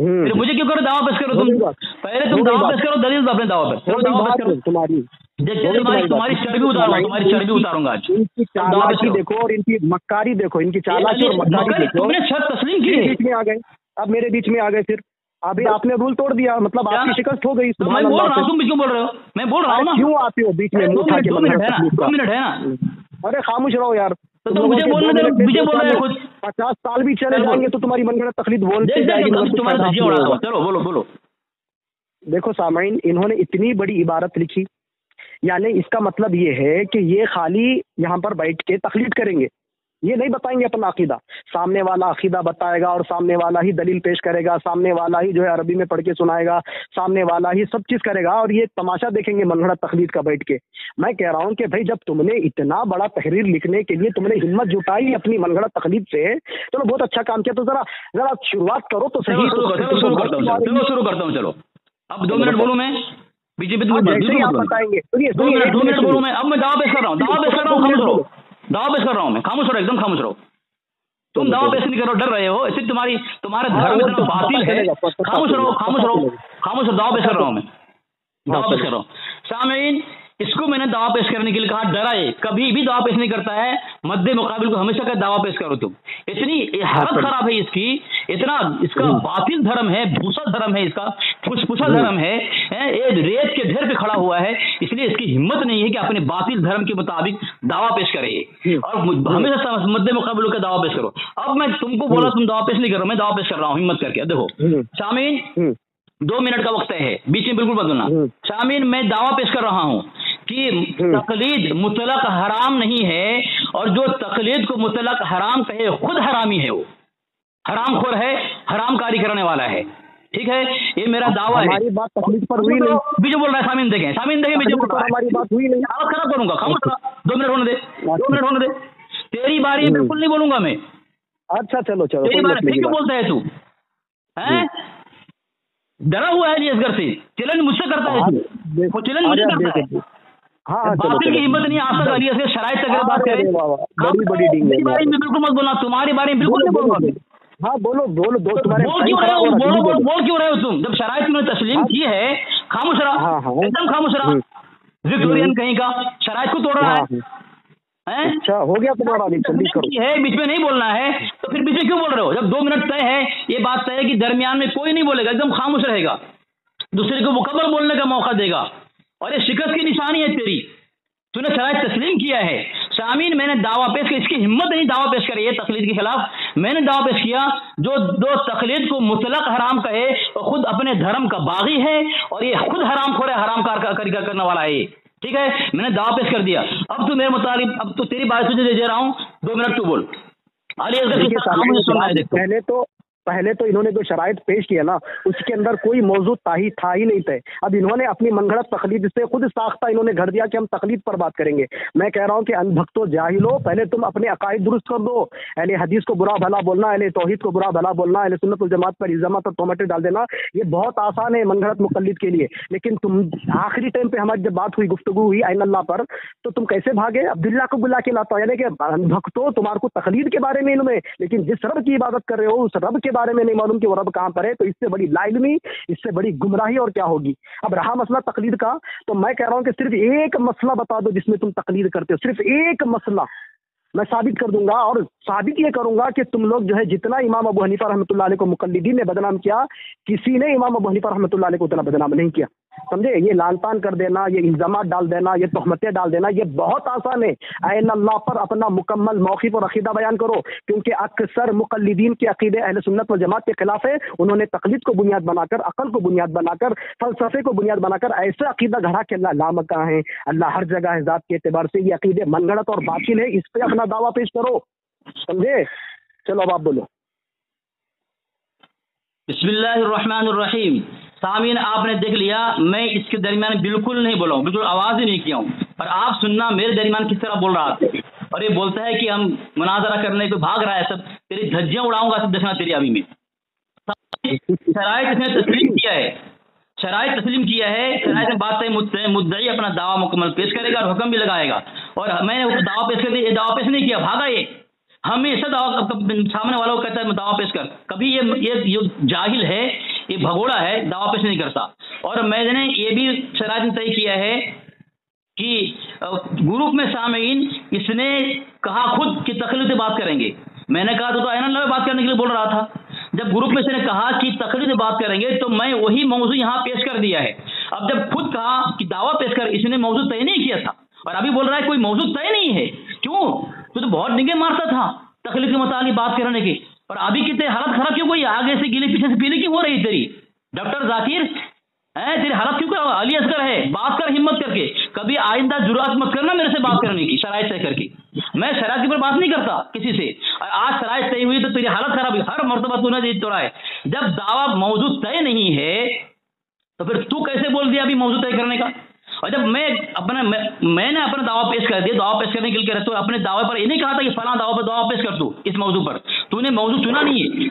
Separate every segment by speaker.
Speaker 1: پھر مجھے کیوں کرو دعویٰ پیش کرو تم؟ پہلے تم دعویٰ پیش کرو، دلیل دو اپنے دعویٰ پہ، دعویٰ پیش کرو تمہاری چربی اتاروں گا آج.
Speaker 2: ان کی چالاکی دیکھو اور ان کی مکاری دیکھو، ان کی چالاکی اور مکاری دیکھو.
Speaker 1: تم نے شرط تسلیم کی ہے،
Speaker 2: بیچ میں آ گئے، اب میرے بیچ میں آ گئے، پھر ابھی آپ نے رول توڑ دیا، مطلب آپ کی شکست ہو گئی.
Speaker 1: میں بول رہا ہوں، تم کیوں بول رہے ہو؟ میں بول رہا ہوں نا.
Speaker 2: کیوں آتے ہو بیچ میں؟
Speaker 1: 2 منٹ ہے نا.
Speaker 2: ارے خاموش رہو یار.
Speaker 1: مجھے بولنے دو، مجھے بول رہے کچھ
Speaker 2: 50 سال بھی چلے جائیں گے تو تمہاری من گھڑت تقلید بولتے جائے گی.
Speaker 1: چلو بولو بولو.
Speaker 2: دیکھو سامعین، انہوں نے اتنی بڑی عبارت لکھی، یعنی اس کا مطلب یہ ہے کہ یہ خالی یہاں پر بیٹھ کے تقلید کریں گے، یہ نہیں بتائیں گے اپنا عقیدہ. سامنے والا عقیدہ بتائے گا اور سامنے والا ہی دلیل پیش کرے گا، سامنے والا ہی جو ہے عربی میں پڑھ کے سنائے گا، سامنے والا ہی سب چیز کرے گا، اور یہ تماشا دیکھیں گے من گھڑت تقلید کا بیٹھ کے. میں کہہ رہا ہوں کہ بھائی جب تم نے اتنا بڑا تحریر لکھنے کے لیے تم نے ہمت جٹائی اپنی من گھڑت تقلید سے، چلو بہت اچھا کام کیا، تو ذرا شروعات کرو تو صحیح.
Speaker 1: شروع کرتا ہوں. چلو اب 2 منٹ بولوں میں، بی جے پی
Speaker 2: بتائیں گے.
Speaker 1: 2 منٹ بولوں میں. اب میں دعویٰ پیش کر رہا ہوں، دعویٰ پیش کر رہا ہوں میں. خاموش رہو، ایک دم خاموش رہو. تم دعویٰ پیش نہیں کرو، ڈر رہے ہو، اسے تمہارے دھرم اتنا باطل ہے. خاموش رہو، دعویٰ پیش کر رہا ہوں میں، دعویٰ پیش کر رہا ہوں. سامعین، اس کو میں نے دعویٰ پیش کرنے کے لیے کہا، ڈرائے کبھی بھی دعویٰ پیش نہیں کرتا ہے. مد مقابل کو ہمیشہ کا دعویٰ پیش کرو. تم اتنی حالت خراب ہے اس کی، اتنا اس کا باطل دھرم ہے، بھوسا دھرم ہے، اس کا پھسا دھرم ہے، ریت کے ڈھیر پہ کھڑا ہوا ہے. اس لیے اس کی ہمت نہیں ہے کہ اپنے باطل دھرم کے مطابق دعویٰ پیش کرے اور ہمیشہ مد مقابل کا دعویٰ پیش کرو. اب میں تم کو بولا تم دعویٰ پیش نہیں کرو، میں دعویٰ پیش کر رہا ہوں ہمت کر کے. دیکھو سامعین، 2 منٹ کا وقت ہے، بیچ میں بالکل بدلنا. سامعین، میں دعویٰ پیش کر رہا ہوں کہ تقلید مطلق حرام نہیں ہے، اور جو تقلید کو مطلق حرام کہے خود حرامی ہے، وہ حرام خور ہے، حرام کاری کرنے والا ہے. ٹھیک ہے، یہ میرا دعویٰ ہے.
Speaker 2: ہماری بات تقلید پر ہوئی نہیں.
Speaker 1: بیجو بول رہا ہے. سامعین دیکھیں، بیجو بول رہا ہے.
Speaker 2: ہماری بات ہوئی نہیں.
Speaker 1: حالت خراب کروں گا. خاموش رہا، 2 منٹ ہونے دے. تیری باری بالکل نہیں بولوں گا میں.
Speaker 2: اچھا چلو
Speaker 1: تیری باری. کیوں بولتا ہے تو؟ ڈرا ہوا ہے نہیں اس گھر سے. چیلنج مجھ سے کرتا ہے، وہ چیلنج مجھے کرتا ہے. باطل کی ہمت نہیں آ سکتا علی اصغر شرائط تک بات کرے. میری بارے میں بالکل مت بولنا، تمہاری بارے میں بالکل نہیں بولوں گا.
Speaker 2: ہاں بولو بول
Speaker 1: کیوں رہے ہو تم؟ جب شرائط تم نے تسلیم کی ہے، خاموش رہا، ایک دم خاموش رہا. وکٹورین کہیں کا شرائط کو توڑ رہا ہے.
Speaker 2: اچھا ہو گیا تمہارا،
Speaker 1: بیچ میں نہیں بولنا ہے تو پھر بیچ میں کیوں بول رہے ہو؟ جب 2 منٹ طے ہے، یہ بات طے ہے کہ درمیان میں کوئی نہیں بولے گا، ایک دم خاموش رہے گا، دوسرے کو مکمل بولنے کا موقع دے گا. اور یہ شکست کی نشانی ہے تیری، تو نے شرائط تسلیم کیا ہے. سامعین، میں نے دعویٰ پیش کیا، اس کی ہمت نہیں دعویٰ پیش کری ہے تقلید کے خلاف. میں نے دعویٰ پیش کیا جو تقلید کو مطلق حرام کہے اور خود اپنے دھرم کا باغی ہے، اور یہ خود حرام خور ہے، حرام کار کرنے والا ہے. ٹھیک ہے، میں نے دعویٰ پیش کر دیا. اب تو میرے مطابق، اب تو تیری بات تجھے دے رہا ہوں. 2 منٹ تو بول.
Speaker 2: پہلے تو انہوں نے جو شرائط پیش کیا نا، اس کے اندر کوئی موضوع تھا ہی نہیں تھے. اب انہوں نے اپنی من گھڑت تقلید سے خود ساختہ انہوں نے گھڑ دیا کہ ہم تقلید پر بات کریں گے. میں کہہ رہا ہوں کہ ان بھکتو جاہلو، پہلے تم اپنے عقائد درست کر دو. اہل حدیث کو برا بھلا بولنا، اہل توحید کو برا بھلا بولنا، اہل سنت والجماعت پر الزامات اور تہمتیں ڈال دینا، یہ بہت آسان ہے من گھڑت مقلد کے لیے. لیکن تم آخری ٹائم پہ ہماری جب بات ہوئی، گفتگو ہوئی عین اللہ پر، تو تم کیسے بھاگے؟ عبداللہ کو بلا کے لاتا، یعنی کہ ان بھکتو تمہارے کو تقلید کے بارے میں علم ہے، لیکن جس رب کی عبادت کر رہے ہو اس رب کے بارے میں نہیں معلوم کہ وہ رب کہاں پر ہے. تو اس سے بڑی لا علمی، اس سے بڑی گمراہی اور کیا ہوگی؟ اب رہا مسئلہ تقلید کا، تو میں کہہ رہا ہوں کہ صرف ایک مسئلہ بتا دو جس میں تم تقلید کرتے ہو، صرف ایک مسئلہ میں ثابت کر دوں گا. اور ثابت یہ کروں گا کہ تم لوگ جو ہے جتنا امام ابو حنیفہ رحمۃ اللہ علیہ کو مقلدین نے بدنام کیا، کسی نے امام ابو حنیفہ رحمۃ اللہ علیہ کو اتنا بدنام نہیں کیا. سمجھے؟ یہ لان تان کر دینا، یہ الزامات ڈال دینا، یہ تہمتیں ڈال دینا، یہ بہت آسان ہے. عین اللہ پر اپنا مکمل موقف اور عقیدہ بیان کرو، کیونکہ اکثر مقلدین کے عقیدے اہل سنت والجماعت کے خلاف ہے. انہوں نے تقلید کو بنیاد بنا کر، عقل کو بنیاد بنا کر، فلسفے کو بنیاد بنا کر ایسے عقیدہ گھڑا کہ اللہ لامکاں ہے، اللہ ہر جگہ ہے ذات کے اعتبار سے. یہ عقیدے من گھڑت اور باطل ہے، اس پہ اپنا دعویٰ پیش کرو. سمجھے؟ چلو اب آپ بولو.
Speaker 1: بسم اللہ الرحمن الرحیم. سامعین، آپ نے دیکھ لیا، میں اس کے درمیان بالکل نہیں بولا ہوں، بالکل آواز ہی نہیں کیا ہوں. اور آپ سننا میرے درمیان کس طرح بول رہا تھا. اور یہ بولتا ہے کہ ہم مناظرہ کرنے کو بھاگ رہا ہے، سب تیری دھجیاں اڑاؤں گا، سب دیکھنا تیری ابھی میں. شرائط اس نے تسلیم کیا ہے، شرائط میں بات ہے، مدعی اپنا دعویٰ مکمل پیش کرے گا اور حکم بھی لگائے گا. اور میں نے دعویٰ پیش کر دیا، دعویٰ پیش نہیں کیا، بھاگا. یہ ہمیشہ دعویٰ سامنے والوں کو کہتا ہے دعویٰ پیش کر. کبھی یہ جاہل ہے، یہ بھگوڑا ہے، دعویٰ پیش نہیں کرتا. اور میں نے یہ بھی شرائط طے کیا ہے کہ گروپ میں سامعین اس نے کہا خود کہ تقلید سے بات کریں گے. میں نے کہا تو عین اللہ میں بات کرنے کے لیے بول رہا تھا. جب گروپ میں سے نے کہا کہ تقلید سے بات کریں گے تو میں وہی موضوع یہاں پیش کر دیا ہے. اب جب خود کہا کہ دعویٰ پیش کر، اس نے موضوع طے نہیں کیا تھا اور ابھی بول رہا ہے کوئی موضوع طے نہیں ہے. کیوں؟ تو بہت ڈنگے مارتا تھا تقلید کے متعلق بات کرنے کی، اور ابھی کتنے حالت خراب کیوں ہوئی؟ آگے سے گلے پیچھے سے پیلے کیوں ہو رہی تیری ڈاکٹر ذاکر؟ تیری حالت کیوں کر؟ علی اصغر ہے، بات کر ہمت کر کے. کبھی آئندہ جرأت مت کرنا میرے سے بات کرنے کی شرائط طے کر کے. میں شرائط پر بات نہیں کرتا کسی سے. آج شرائط طے ہوئی تو تیری حالت خراب ہوئی. ہر مرتبہ تو نے توڑا ہے. جب دعویٰ موضوع طے نہیں ہے تو پھر تو کیسے بول دیا ابھی موضوع طے کرنے کا؟ اور جب میں نے اپنا دعویٰ پیش کر دیا، دعویٰ پیش کرنے کے لیے تو اپنے دعوے پر یہ نہیں کہا تھا کہ فلاں دعویٰ پر دعویٰ پیش کر تو اس موضوع پر. تو نے موضوع چنا نہیں ہے.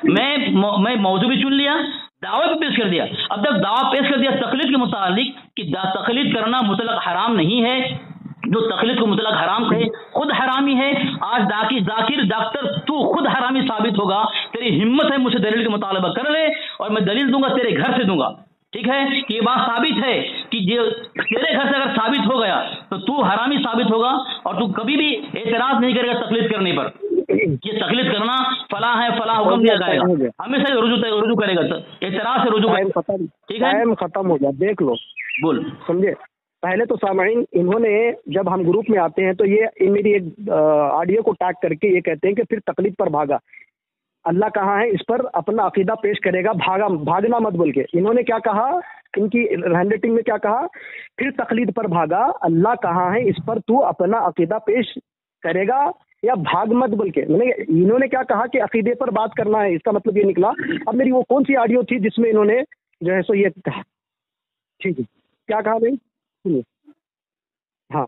Speaker 1: میں موضوع بھی چن لیا، دعوے پہ پیش کر دیا. اب جب دعویٰ پیش کر دیا تقلید کے متعلق کہ تقلید کرنا مطلق حرام نہیں ہے، جو تقلید کو مطلق حرام کہے خود حرامی ہے. آج ذاکر ڈاکٹر تو خود حرامی ثابت ہوگا. تیری ہمت ہے مجھ سے دلیل کا مطالبہ کر لے اور میں دلیل دوں گا، تیرے گھر سے دوں گا. ٹھیک ہے کہ یہ بات ثابت ہے کہ تیرے گھر سے اگر ثابت ہو گیا تو حرامی ثابت ہوگا اور تو کبھی بھی اعتراض نہیں کرے گا تقلید کرنے پر. یہ تقلید کرنا فلاں ہے، فلاں حکم دیا جائے گا، ہمیشہ رجوع کرے گا، اعتراض سے رجوع.
Speaker 2: ٹھیک ہے، ختم ہو گیا. دیکھ لو، بول سمجھے. پہلے تو سامعین انہوں نے جب ہم گروپ میں آتے ہیں تو یہ میری ایک آڈیو کو ٹیگ کر کے یہ کہتے ہیں کہ پھر تقلید پر بھاگا. اللہ کہاں ہے اس پر اپنا عقیدہ پیش کرے گا، بھاگنا مت بول کے. انہوں نے کیا کہا، ان کی ہینڈ رائٹنگ میں کیا کہا، پھر تقلید پر بھاگا. اللہ کہاں ہے اس پر تو اپنا عقیدہ پیش کرے گا یا بھاگ مت بول کے. انہوں نے کیا کہا کہ عقیدے پر بات کرنا ہے، اس کا مطلب یہ نکلا. اب میری وہ کون سی آڈیو تھی جس میں انہوں نے جو ہے سو یہ کہا؟ ٹھیک ہے، کیا کہا بھائی سنیے. ہاں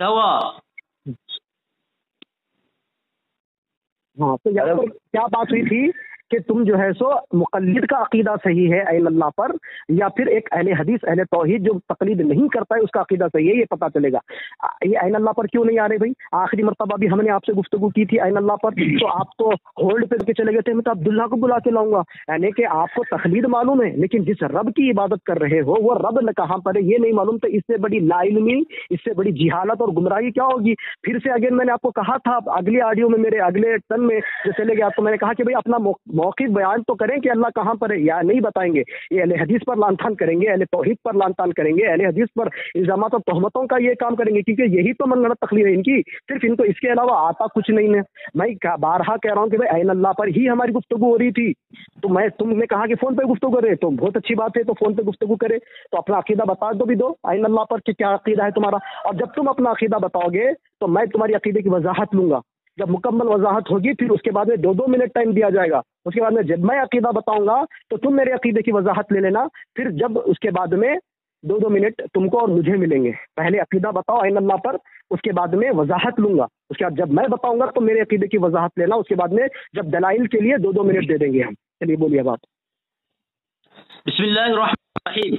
Speaker 1: کیا ہوا؟
Speaker 2: ہاں تو یہاں پر کیا بات ہوئی تھی کہ تم جو ہے سو مقلد کا عقیدہ صحیح ہے عین اللہ پر، یا پھر ایک اہل حدیث اہل توحید جو تقلید نہیں کرتا ہے اس کا عقیدہ صحیح ہے. یہ پتہ چلے گا. یہ عین اللہ پر کیوں نہیں آ رہے بھائی؟ آخری مرتبہ بھی ہم نے آپ سے گفتگو کی تھی عین اللہ پر، تو آپ تو ہولڈ پہ کے چلے گئے تھے. میں تو عبداللہ کو بلا کے لاؤں گا. یعنی کہ آپ کو تقلید معلوم ہے لیکن جس رب کی عبادت کر رہے ہو وہ رب کہاں پر ہے یہ نہیں معلوم. تو اس سے بڑی لا علمی، اس سے بڑی جہالت اور گمراہی کیا ہوگی؟ پھر سے اگین میں نے آپ کو کہا تھا اگلی آڈیو میں، میرے اگلے ٹرن میں جو چلے گیا، تو میں نے کہا کہ بھائی اپنا موقف بیان تو کریں کہ اللہ کہاں پر ہے، یا نہیں بتائیں گے. یہ اہل حدیث پر لعن طعن کریں گے، اہل توحید پر لعن طعن کریں گے، اہل حدیث پر الزامات اور تہمتوں کا یہ کام کریں گے، کیونکہ یہی تو من گھڑت تقلید ہے ان کی. صرف ان کو اس کے علاوہ آتا کچھ نہیں ہے. میں بارہا کہہ رہا ہوں کہ بھائی عین اللہ پر ہی ہماری گفتگو ہو رہی تھی. تو تم نے کہا کہ فون پہ گفتگو کرے تو بہت اچھی بات ہے، تو فون پہ گفتگو کرے تو اپنا عقیدہ بتا بھی دو عین اللہ پر کہ کیا عقیدہ ہے تمہارا. اور جب تم اپنا عقیدہ بتاؤ گے تو میں تمہاری عقیدے کی وضاحت لوں گا. جب مکمل وضاحت ہوگی پھر اس کے بعد میں 2 منٹ ٹائم دیا جائے گا. اس کے بعد میں جب میں عقیدہ بتاؤں گا تو تم میرے عقیدے کی وضاحت لے لینا. پھر جب اس کے بعد میں 2 منٹ تم کو اور مجھے ملیں گے. پہلے عقیدہ بتاؤ عین اللہ پر، اس کے بعد میں وضاحت لوں گا. اس کے بعد جب میں بتاؤں گا تو میرے عقیدے کی وضاحت لینا. اس کے بعد میں جب دلائل کے لیے 2 منٹ دے دیں گے ہم. چلیے بولیے بات.
Speaker 1: بسم اللہ الرحمن الرحیم.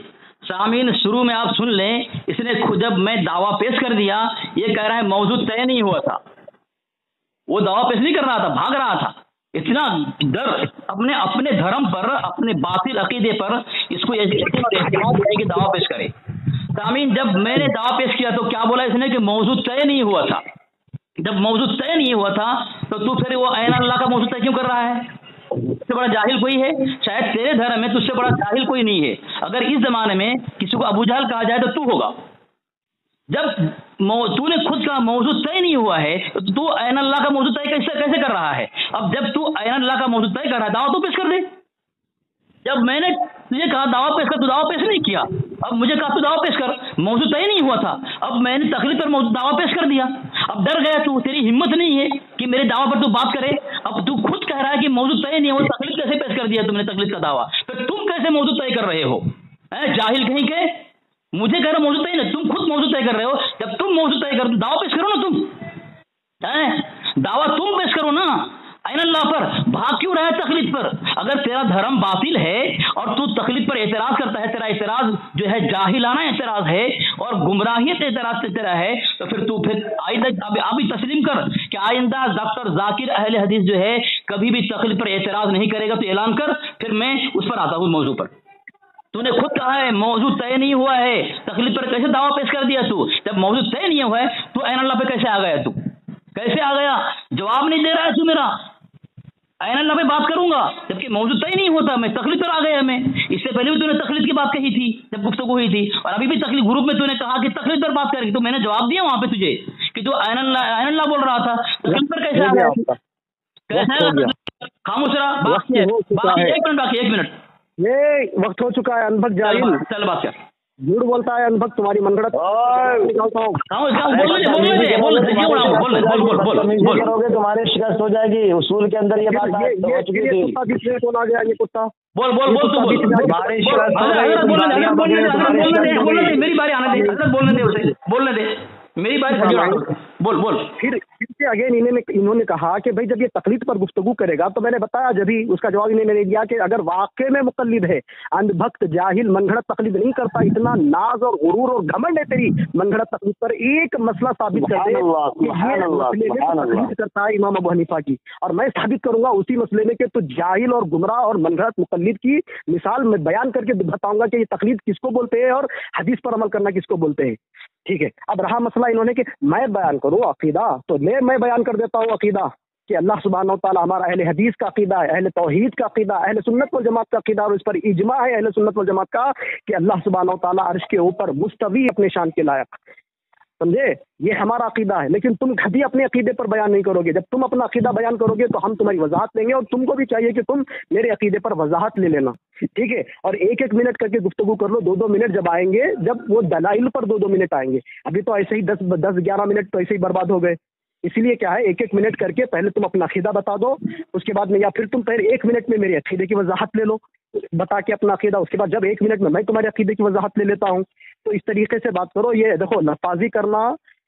Speaker 1: سامعین شروع میں آپ سن لیں، اس نے خود جب میں دعویٰ پیش کر دیا یہ کہہ رہا ہے موضوع طے نہیں ہوا تھا. وہ دعویٰ پیش نہیں کر رہا تھا، بھاگ رہا تھا. اتنا ڈر اپنے دھرم پر، اپنے باطل عقیدے پر اس کو احتمال ہے کہ دعویٰ پیش کرے. سامعین جب میں نے دعویٰ پیش کیا تو کیا بولا اس نے کہ موضوع طے نہیں ہوا تھا. جب موضوع طے نہیں ہوا تھا تو پھر وہ عین اللہ کا موضوع طے کیوں کر رہا ہے؟ اس سے بڑا جاہل کوئی ہے؟ شاید تیرے دھرم میں تجھ سے بڑا جاہل کوئی نہیں ہے. اگر اس زمانے میں کسی کو ابو جہل کہا جائے تو ہوگا. جب تو نے خود کا موضوع طے نہیں ہوا ہے تو عین اللہ کا موضوع طے کیسے کر رہا ہے؟ اب جب تو عین اللہ کا موضوع طے کر رہا ہے دعویٰ تو پیش کر دے. جب میں نے تجھے کہا دعویٰ پیش کر تو دعویٰ پیش نہیں کیا. اب مجھے کہا تو دعویٰ پیش کر، موضوع طے نہیں ہوا تھا. اب میں نے تقلید پر دعویٰ پیش کر دیا. اب ڈر گیا تو، تیری ہمت نہیں ہے کہ میرے دعویٰ پر تو بات کرے. اب تو خود کہہ رہا ہے کہ موضوع طے نہیں ہوا، تقلید کیسے پیش کر دیا تم نے تقلید کا دعویٰ؟ پھر تم کیسے موضوع طے کر رہے ہو؟ جاہل کہیں کے. مجھے کہہ رہا موضوع طے نہیں، تم خود موضوع طے کر رہے ہو. جب تم موضوع طے کر دعویٰ پیش کرو نا، تم دعویٰ تم پیش کرو نا عین اللہ پر. بھاگ کیوں رہا ہے تقلید پر؟ اگر تیرا دھرم باطل ہے اور تو تقلید پر اعتراض کرتا ہے، تیرا اعتراض جو ہے جاہلانہ اعتراض ہے اور گمراہیت اعتراض سے تیرا ہے، تو پھر آئندہ ابھی تسلیم کر کہ آئندہ ڈاکٹر ذاکر اہل حدیث جو ہے کبھی بھی تقلید پر اعتراض نہیں کرے گا تو اعلان کر، پھر میں اس پر آتا ہوں موضوع پر۔ تو نے خود کہا ہے موضوع طے نہیں ہوا ہے، تقلید پر کیسے دعویٰ پیش کر دیا تو؟ جب موضوع طے نہیں ہوا ہے تو عین اللہ پہ کیسے آ گیا تو؟ کیسے آ گیا؟ جواب نہیں دے رہا ہے تو میرا عین اللہ پہ بات کروں گا جبکہ موضوع طے نہیں ہوتا، میں تقلید پر آ گیا۔ میں اس سے پہلے بھی تو نے تقلید کی بات کہی تھی جب گفتگو ہوئی تھی، اور ابھی بھی تقلید گروپ میں تو نے کہا کہ تقلید پر بات کرے گی، تو میں نے جواب دیا وہاں پہ تجھے کہ تو عین اللہ بول رہا تھا، تقلید پر کیسے آ گیا؟ کیسے آ گیا؟ خاموش رہا، ایک منٹ
Speaker 2: یہ وقت ہو چکا ہے۔ انبھگ جاہل
Speaker 1: چل بات کر،
Speaker 2: جھوٹ بولتا ہے انبھگ، تمہاری منگڑت
Speaker 3: تمہاری شکست ہو جائے گی، اصول کے اندر یہ بات ہو چکی تھی۔
Speaker 2: کون آ گیا؟ یہ کتا
Speaker 1: میری باری آنے دے، بولنے دے میری باری، بول
Speaker 2: پھر سے اگین انہوں نے کہا کہ بھائی جب یہ تقلید پر گفتگو کرے گا تو میں نے بتایا جبھی اس کا جواب انہوں نے دیا کہ اگر واقع میں مقلد ہے، اندھ بھکت جاہل من گھڑت تقلید نہیں کرتا، اتنا ناز اور غرور اور گھمنڈ ہے تیری من گھڑت تقلید پر، ایک مسئلہ ثابت کر دے تقلید کرتا ہے امام ابو حنیفہ کی، اور میں ثابت کروں گا اسی مسئلے میں کہ تو جاہل اور گمراہ اور من گھڑت مقلد کی مثال میں بیان کر کے بتاؤں گا کہ یہ تقلید کس کو بولتے ہیں اور حدیث پر عمل کرنا کس کو بولتے ہیں۔ ٹھیک ہے، اب رہا مسئلہ انہوں نے کہ میں بیان کروں عقیدہ، تو میں بیان کر دیتا ہوں عقیدہ کہ اللہ سبحانہ و تعالیٰ ہمارا اہل حدیث کا عقیدہ ہے، اہل توحید کا عقیدہ، اہل سنت والجماعت کا عقیدہ، اور اس پر اجماع ہے اہل سنت والجماعت کا کہ اللہ سبحانہ و تعالیٰ عرش کے اوپر مستوی اپنے شان کے لائق، سمجھے؟ یہ ہمارا عقیدہ ہے، لیکن تم کبھی اپنے عقیدے پر بیان نہیں کرو گے۔ جب تم اپنا عقیدہ بیان کرو گے تو ہم تمہاری وضاحت لیں گے، اور تم کو بھی چاہیے کہ تم میرے عقیدے پر وضاحت لے لینا، ٹھیک ہے؟ اور ایک منٹ کر کے گفتگو کر لو، 2 منٹ جب آئیں گے، جب وہ دلائل پر 2 منٹ آئیں گے، ابھی تو ایسے ہی 10-11 منٹ تو ایسے ہی برباد ہو گئے۔ اسی لیے کیا ہے، 1 منٹ کر کے پہلے تم اپنا عقیدہ بتا دو، اس کے بعد میں، یا پھر تم پہلے 1 منٹ میں میرے عقیدے کی وضاحت لے لو بتا کے اپنا عقیدہ، اس کے بعد جب 1 منٹ میں تمہارے عقیدے کی وضاحت لے لیتا ہوں، تو اس طریقے سے بات کرو۔ یہ دیکھو، لفاظی کرنا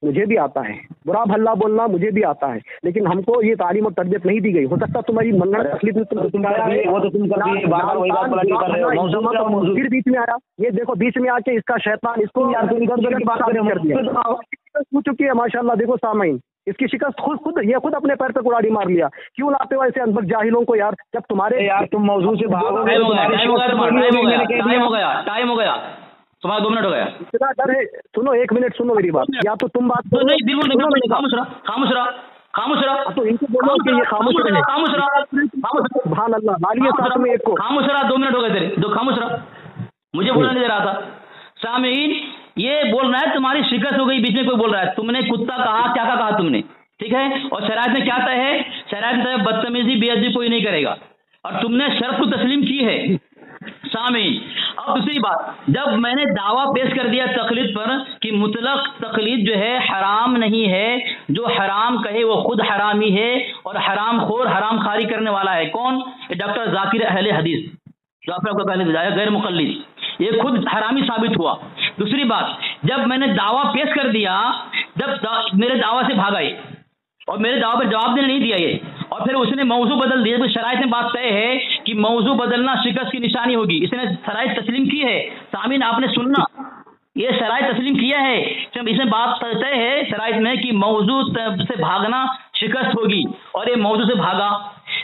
Speaker 2: مجھے بھی آتا ہے، برا بھلا بولنا مجھے بھی آتا ہے، لیکن ہم کو یہ تعلیم اور تربیت نہیں دی گئی۔ ہو سکتا تمہاری منگڑ تکلیف میں پھر بیچ میں آیا، یہ دیکھو بیچ میں آ کے اس کا شیطان اس کو ہو چکی ہے ماشاء اللہ۔ دیکھو سامعین، اس کی شکست خود اپنے پیر پہ کلاڑی مار لیا۔ کیوں لاتے ہو ایسے انبھگ جاہلوں کو یار؟ جب تمہارے
Speaker 3: تم موضوع سے بھاگو گے،
Speaker 1: ٹائم ہو گیا تمہارا، 2 منٹ ہو گیا۔
Speaker 2: اتنا ڈر ہے؟ سنو 1 منٹ سنو میری بات، یا تو تم بات کرو،
Speaker 1: خاموش رہا
Speaker 2: تو ان کو بولو کہ یہ خاموش رہے، سبحان اللہ، لالیے ساتھ میں ایک کو،
Speaker 1: خاموش رہا۔ 2 منٹ ہو گئے تیرے، خاموش رہا، مجھے بولنا نہیں دے رہا تھا۔ سامعین، یہ بول رہا ہے تمہاری شکست ہو گئی، بیچ میں کوئی بول رہا ہے، تم نے کتا کہا، کیا کہا تم نے؟ ٹھیک ہے، اور شرائط میں کیا طے ہے؟ شرائط میں بدتمیزی بے ادبی کوئی نہیں کرے گا، اور تم نے شرط کو تسلیم کی ہے۔ سامعین، اب دوسری بات، جب میں نے دعویٰ پیش کر دیا تقلید پر کہ مطلق تقلید جو ہے حرام نہیں ہے، جو حرام کہے وہ خود حرامی ہے، اور حرام خور حرام خاری کرنے والا ہے۔ کون؟ ڈاکٹر ذاکر اہل حدیث، جو آپ نے کو پہلے بتایا، غیر مقلد، یہ خود حرامی ثابت ہوا۔ دوسری بات، جب میں نے دعویٰ پیش کر دیا، جب میرے دعویٰ سے بھاگئے اور میرے دعویٰ پر جواب دینے نہیں دیا یہ، اور پھر اس نے موضوع بدل دیا، شرائط میں بات طے ہے کہ موضوع بدلنا شکست کی نشانی ہوگی، اس نے شرائط تسلیم کی ہے۔ سامعین، آپ نے سننا، یہ شرائط تسلیم کیا ہے، جب اس میں بات طے ہے شرائط میں کہ موضوع سے بھاگنا شکست ہوگی، اور یہ موضوع سے بھاگا۔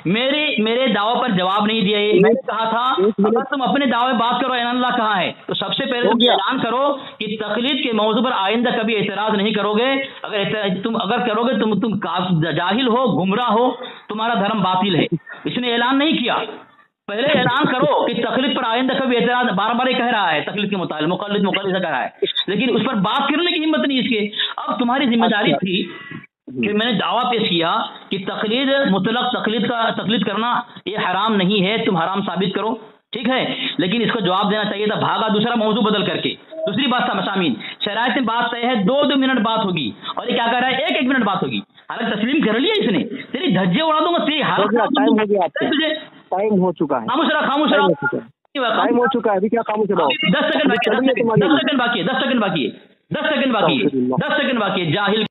Speaker 1: میرے دعوے پر جواب نہیں دیا، میں نے کہا تھا اگر تم اپنے دعوے بات کرو این اللہ کہاں ہے، تو سب سے پہلے تم اعلان کرو کہ تقلید کے موضوع پر آئندہ کبھی اعتراض نہیں کرو گے، اگر کرو گے تم جاہل ہو، گمراہ ہو، تمہارا دھرم باطل ہے۔ اس نے اعلان نہیں کیا، پہلے اعلان کرو کہ تقلید پر آئندہ کبھی اعتراض، بار بار یہ کہہ رہا ہے تقلید کے متعلق، مقلد سے کہہ رہا ہے، لیکن اس پر بات کرنے کی ہمت نہیں اس کے۔ اب تمہاری ذمہ داری تھی کہ میں نے دعویٰ پیش کیا کہ تقلید مطلق تقلید کرنا یہ حرام نہیں ہے، تم حرام ثابت کرو، ٹھیک ہے، لیکن اس کو جواب دینا چاہیے تھا، بھاگا دوسرا موضوع بدل کر کے۔ دوسری بات سامعین، شرائط میں بات طے ہے 2 منٹ بات ہوگی، اور یہ کیا کہہ رہا ہے 1 منٹ بات ہوگی، حالانکہ تسلیم کر لیا اس نے، تیری دھجے اڑا دوں گا، تیری حالت
Speaker 2: ٹائم ہو چکا ہے،
Speaker 1: خاموش رہا،
Speaker 2: ٹائم ہو چکا ہے، ابھی کیا خاموش رہو؟
Speaker 1: 10 سیکنڈ باقی ہے، جاہل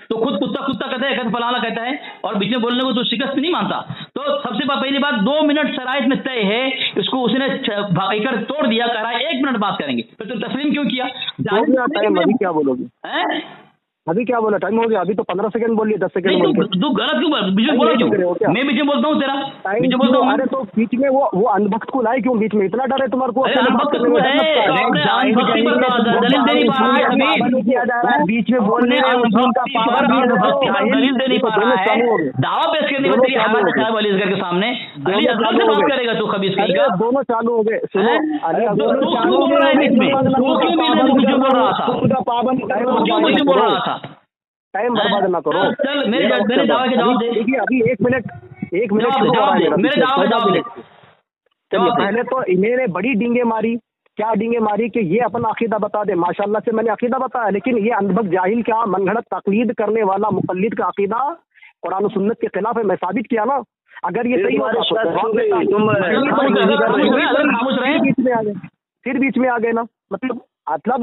Speaker 1: تو خود کتا کہتا ہے، فلانا کہتا ہے، اور بیچ میں بولنے کو تو شکست نہیں مانتا۔ تو سب سے پہلی بات 2 منٹ شرائط میں طے ہے، اس کو اس نے توڑ دیا، کہہ رہا ہے 1 منٹ بات کریں گے، پھر تم تسلیم کیوں کیا؟
Speaker 2: کیا بولو گے؟ ابھی کیا بولا؟ ٹائم ہو گیا. ابھی تو 15 سیکنڈ بولیے, 10 سیکنڈ بول کے.
Speaker 1: تو غلط کیوں بیچ میں بولا کیوں؟ میں بیچ میں بولتا ہوں تیرا, بیچ میں بولتا ہوں.
Speaker 2: ارے تو بیچ میں وہ انبھکت کو لائے کیوں بیچ میں؟ اتنا ڈر ہے تمہارے کو؟
Speaker 3: بیچ میں بولنے
Speaker 1: دعویٰ پیش کرنے میں تیری حالت خراب علی اصغر کے سامنے. علی اصغر سے بات کرے گا تو خبیث کہیں گا.
Speaker 2: دونوں چالو ہو گئے. سنو, علی
Speaker 1: بول رہا تھا
Speaker 2: ٹائم برباد نہ کرو.
Speaker 1: چل میرے دعوے کے جواب دے.
Speaker 2: دیکھیے ابھی ایک منٹ
Speaker 1: میرے دعوے کا جواب دے.
Speaker 2: پہلے تو انہیں نے بڑی ڈینگیں ماری. کیا ڈینگیں ماری کہ یہ اپنا عقیدہ بتا دے. ماشاءاللہ سے میں نے عقیدہ بتایا, لیکن یہ اندھبک جاہل کیا من گھڑت تقلید کرنے والا مقلد کا عقیدہ قرآن و سنت کے خلاف ہے. میں ثابت کیا نا. اگر یہ صحیح پھر بیچ میں آ گئے نا. مطلب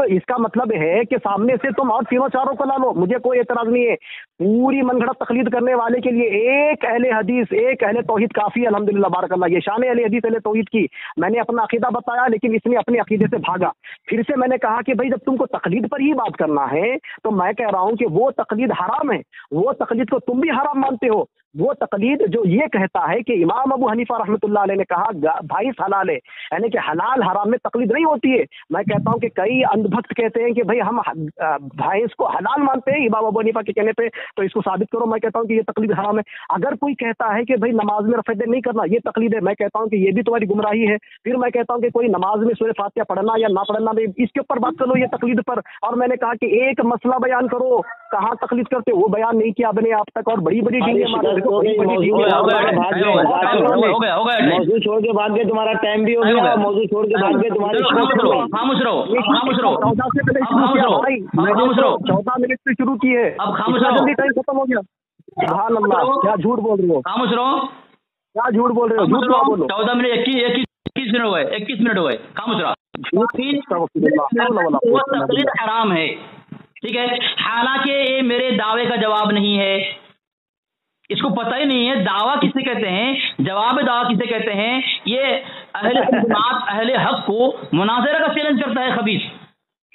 Speaker 2: اس کا مطلب ہے کہ سامنے سے تم اور تینوں چاروں کو لا لو, مجھے کوئی اعتراض نہیں ہے. پوری من گھڑت تقلید کرنے والے کے لیے ایک اہل حدیث, ایک اہل توحید کافی ہے. الحمدللہ بارک اللہ. یہ شان اہل حدیث اہل توحید کی. میں نے اپنا عقیدہ بتایا, لیکن اس نے اپنے عقیدے سے بھاگا. پھر سے میں نے کہا کہ بھائی جب تم کو تقلید پر ہی بات کرنا ہے تو میں کہہ رہا ہوں کہ وہ تقلید حرام ہے. وہ تقلید کو تم بھی حرام مانتے ہو. وہ تقلید جو یہ کہتا ہے کہ امام ابو حنیفہ رحمۃ اللہ علیہ نے کہا بھائیس حلال ہے, یعنی کہ حلال حرام میں تقلید نہیں ہوتی ہے. میں کہتا ہوں کہ کئی اندھبھکت کہتے ہیں کہ بھائی ہم بھینس کو حلال مانتے ہیں امام ابو حنیفہ کے کہنے پہ, تو اس کو ثابت کرو. میں کہتا ہوں کہ یہ تقلید حرام ہے. اگر کوئی کہتا ہے کہ بھائی نماز میں رفع دین نہیں کرنا یہ تقلید ہے, میں کہتا ہوں کہ یہ بھی تمہاری گمراہی ہے. پھر میں کہتا ہوں کہ کوئی نماز میں سورہ فاتحہ پڑھنا یا نہ پڑھنا, اس کے اوپر بات کرو, یہ تقلید پر. اور میں نے کہا کہ ایک مسئلہ بیان کرو, کہاں تقلید کرتے وہ بیان نہیں کیا بنے آپ تک, اور بڑی بڑی
Speaker 3: موضوع چھوڑ کے بھاگ گئے. تمہارا ٹائم بھی ہو گیا. موضوع چھوڑ کے بھاگ گئے. تمہاری
Speaker 2: 14 منٹ سے شروع کی ہے.
Speaker 1: اب خاموش رہو,
Speaker 2: ٹائم ختم ہو گیا. سبحان اللہ, کیا جھوٹ بول رہے ہو.
Speaker 1: خاموش رہو,
Speaker 2: کیا جھوٹ بول رہے ہو. جھوٹ بولو.
Speaker 1: 14 منٹ 21 منٹ ہوئے. 21 منٹ ہوئے. خاموش رہو. وہ تقلید حرام ہے, ٹھیک ہے. حالانکہ یہ میرے دعوے کا جواب نہیں ہے. اس کو پتہ ہی نہیں ہے دعویٰ کسے کہتے ہیں, جواب دعویٰ کسے کہتے ہیں. یہ اہل سنت اہل حق کو مناظرہ کا چیلنج کرتا ہے خبیث.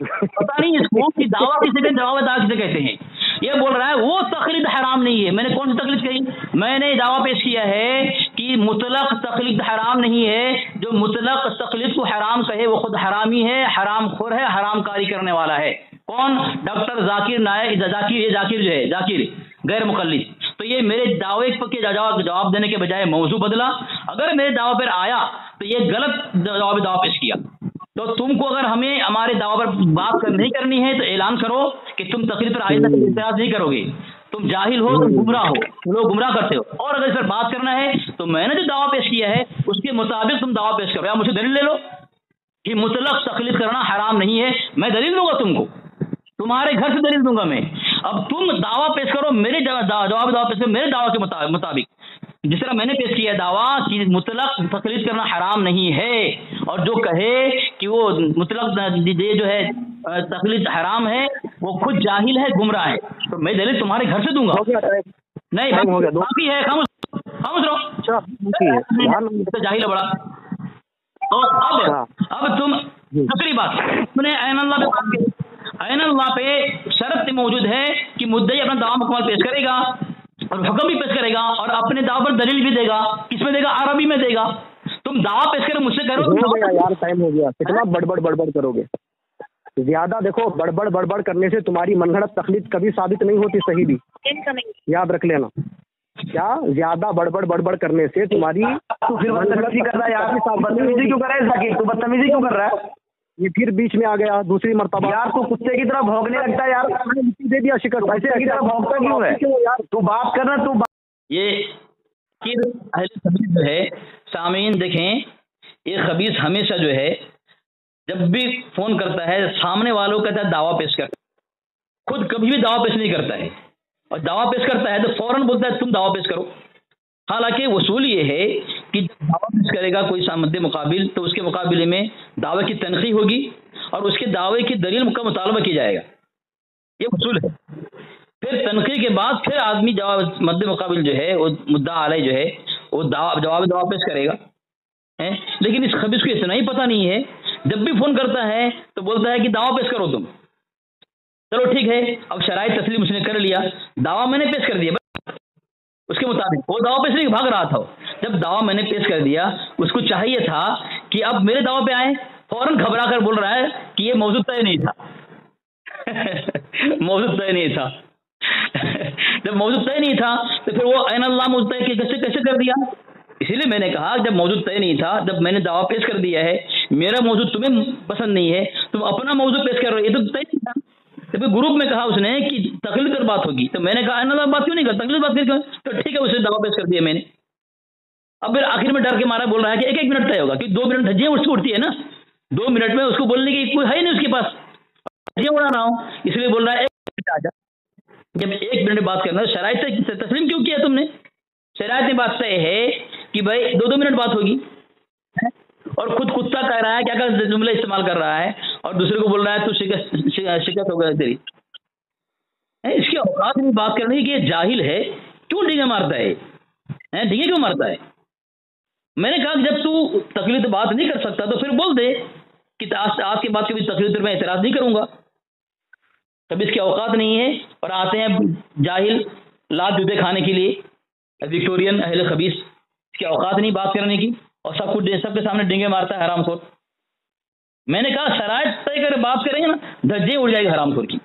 Speaker 1: پتہ نہیں اس کو کہ دعویٰ کسے کہتے ہیں, جواب دعویٰ کسے کہتے ہیں. یہ بول رہا ہے وہ تقلید حرام نہیں ہے. میں نے کون سی تقلید کہی؟ میں نے دعویٰ پیش کیا ہے کہ مطلق تقلید حرام نہیں ہے. جو مطلق تقلید کو حرام کہے وہ خود حرامی ہے, حرام خور ہے, حرام کاری کرنے والا ہے. کون؟ ڈاکٹر ذاکر نائک. ذاکر جو ہے ذاکر غیر مقلد. تو یہ میرے دعوے کے جواب دینے کے بجائے موضوع بدلا. اگر میرے دعوے پر آیا تو یہ غلط جواب دعویٰ پیش کیا. تو تم کو اگر ہمیں ہمارے دعوے پر بات نہیں کرنی ہے تو اعلان کرو کہ تم تقریر پر آئندہ اعتراض نہیں کرو گے. تم جاہل ہو, تم گمراہ ہو, تم لوگ گمراہ کرتے ہو. اور اگر اس پر بات کرنا ہے تو میں نے جو دعویٰ پیش کیا ہے اس کے مطابق تم دعویٰ پیش کرو, یا مجھے دلیل لے لو کہ مطلق تقلید کرنا حرام نہیں ہے. میں دلیل دوں گا تم کو, تمہارے گھر سے دلیل دوں گا میں. اب تم دعویٰ پیش کرو, میرے دعویٰ پیش کرو میرے دعویٰ کے مطابق, جس طرح میں نے پیش کیا دعویٰ کہ مطلق تقلید کرنا حرام نہیں ہے. اور جو کہے کہ وہ مطلق یہ جو ہے تقلید حرام ہے وہ خود جاہل ہے, گمراہ ہے. تو میں دلیل تمہارے گھر سے دوں گا. نہیں کافی ہے, خاموش رہو. جاہل ہے بڑا. اور اب تم دوسری بات, تم نے عین اللہ پہ بات کی. عین اللہ پہ شرط موجود ہے کہ مدعی اپنا دعویٰ مکمل پیش کرے گا اور حکم بھی پیش کرے گا اور اپنے دعویٰ پر دلیل بھی دے گا. کس میں دے گا؟ عربی میں دے گا. تم دعویٰ پیش کرو, مجھ سے کرو.
Speaker 2: یار ٹائم ہو گیا. کتنا بڑبڑ کرو گے زیادہ. دیکھو بڑبڑ کرنے سے تمہاری من گھڑت تقلید کبھی ثابت نہیں ہوتی. صحیح بھی یاد رکھ لینا. کیا زیادہ بڑبڑ کرنے سے تمہاری
Speaker 3: بدتمیزی کر رہا ہے یار. بدتمیزی کیوں کر رہا ہے ذاکر؟ تو بدتمیزی کیوں کر رہا ہے؟
Speaker 2: یہ پھر بیچ میں آ گیا دوسری مرتبہ.
Speaker 3: یار تو کتے کی طرح بھونکنے لگتا ہے یار.
Speaker 2: دے دیا شکست.
Speaker 3: ایسے کی طرح بھونکتا کیوں ہے یار؟ تو بات کرنا. تو
Speaker 1: یہ اہل خبیث جو ہے, سامعین دیکھیں, یہ خبیث ہمیشہ جو ہے جب بھی فون کرتا ہے سامنے والوں کا دعویٰ پیش کر, خود کبھی بھی دعویٰ پیش نہیں کرتا ہے. اور دعویٰ پیش کرتا ہے تو فوراً بولتا ہے تم دعویٰ پیش کرو. حالانکہ اصول یہ ہے کہ دعویٰ پیش کرے گا کوئی مد مقابل تو اس کے مقابلے میں دعوے کی تنقیح ہوگی اور اس کے دعوے کی دلیل کا مطالبہ کیا جائے گا. یہ اصول ہے. پھر تنقیح کے بعد پھر آدمی جواب مد مقابل جو ہے وہ مدعا علیہ جو ہے وہ جواب پیش کرے گا. لیکن اس خبیث کو اتنا ہی پتہ نہیں ہے, جب بھی فون کرتا ہے تو بولتا ہے کہ دعویٰ پیش کرو تم. چلو ٹھیک ہے، اب شرائط تسلیم اس نے کر لیا، دعویٰ میں نے پیش کر دیا اس کے مطابق، وہ دعویٰ پیش نہیں بھاگ رہا تھا، جب دعویٰ میں نے پیش کر دیا اس کو چاہیے تھا کہ اب میرے دعویٰ پہ آئے، فوراً گھبرا کر بول رہا ہے کہ یہ موضوع طے نہیں تھا موضوع طے نہیں تھا جب موضوع طے نہیں تھا تو پھر وہ عین اللہ موضوع طے کیسے کر دیا؟ اسی لیے میں نے کہا جب موضوع طے نہیں تھا، جب میں نے دعویٰ پیش کر دیا ہے، میرا موضوع تمہیں پسند نہیں ہے، تم اپنا موضوع پیش کر رہے ہو، یہ تو طے نہیں تھا۔ تو پھر گروپ میں کہا اس نے کہ تقلید پر بات ہوگی، تو میں نے کہا عین اللہ بات کیوں نہیں کرتا، تقلید بات کیوں؟ تو ٹھیک ہے، اسے دعویٰ پیش کر دیا میں نے۔ اب پھر آخر میں ڈر کے مارا بول رہا ہے کہ ایک منٹ طے ہوگا، کہ 2 منٹ دھجیاں اڑتی ہے نا، 2 منٹ میں اس کو بولنے کی کوئی ہے نہیں اس کے پاس، دھجیاں اڑا رہا ہوں، اس لیے بول رہا ہے 1 منٹ آ جا۔ جب 1 منٹ بات کرنا، شرائط سے تسلیم کیوں کیا تم نے؟ شرائط میں بات طے ہے کہ بھائی 2 منٹ بات ہوگی، اور خود کتا کہہ رہا ہے، کیا جملے استعمال کر رہا ہے، اور دوسرے کو بول رہا ہے تو شکست ہو گیا تیری۔ اس کے اوقات میں بات کرنے کی، یہ جاہل ہے، کیوں ڈینگے مارتا ہے، ڈینگے کیوں مارتا ہے؟ میں نے کہا جب تو تقلید بات نہیں کر سکتا تو پھر بول دے کہ آج کے بعد کبھی تقلید پر میں اعتراض نہیں کروں گا، کبھی اس کے اوقات نہیں ہے، اور آتے ہیں جاہل لات جوتے کھانے کے لیے، وکٹورین اہل خبیث، اس کے اوقات نہیں بات کرنے کی، اور سب کے سامنے ڈینگے مارتا ہے حرام خور۔ میں نے کہا شرائط طے کر بات کریں گے نا، دھجے اڑ جائے گی حرام خور کی۔